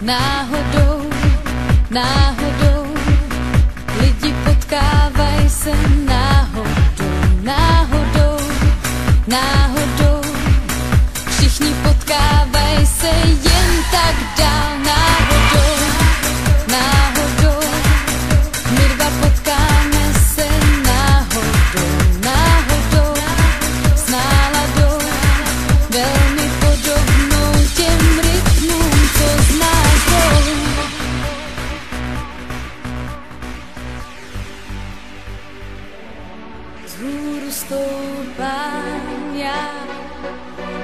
Náhodou, náhodou, lidi potkávají se náhodou, náhodou, náhodou, všichni potkávají se jen tak dál, náhodou, náhodou, my dva potkáme se náhodou, náhodou, s náladou, velmi podobnou těm rytmům, co znáš jdou. Vzhůru stoupám já,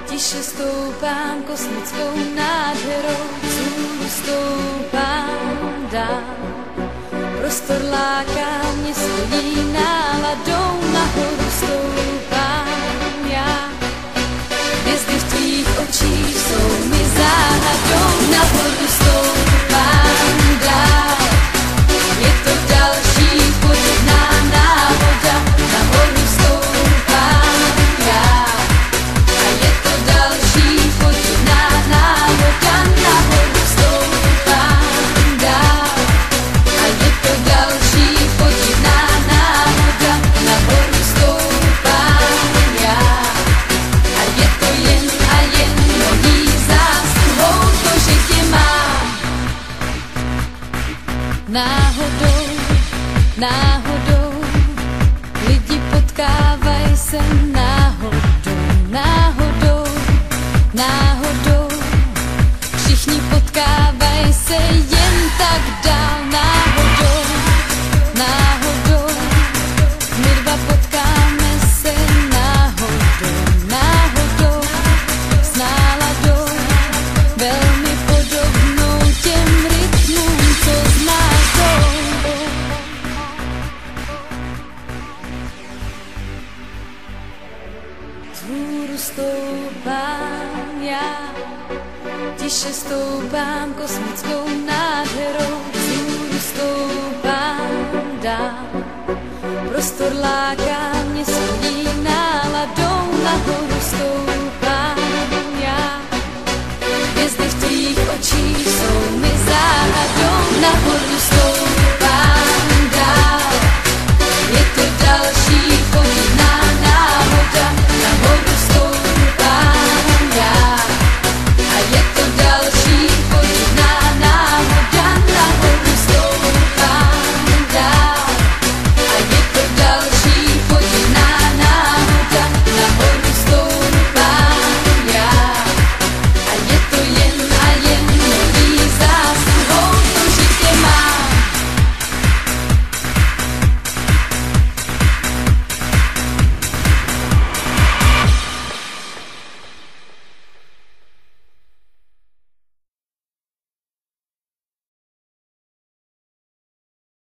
tiše stoupám kosmickou nádherou, vzhůru stoupám dál, prostor láká mě svojí náladou, nahoru stoupám já, hvězdy v tvých očích jsou mi záhadou, nahoru stoupám dál, je to další podobná náhoda, nahoru stoupám já, a je to další podobná náhoda, nahoru stoupám dál, a je to další podobná náhoda, nahoru stoupám já, a je to jen mojí zásluhou to, že tě mám. Náhodou, náhodou, lidi potkávají se náhodou, náhodou, náhodou, všichni potkávají se jen tak dál, náhodou, náhodou, my dva potkáme se náhodou, náhodou, s náladou, velmi podobnou těm rytmům, co znáš jdou. Vzhůru stoupám já, tiše stoupám kosmickou nádherou, vzhůru stoupám dál, prostor láká mě svojí náladou, nahoru stoupám já, hvězdy v tvých očích jsou mi záhadou, nahoru stoupám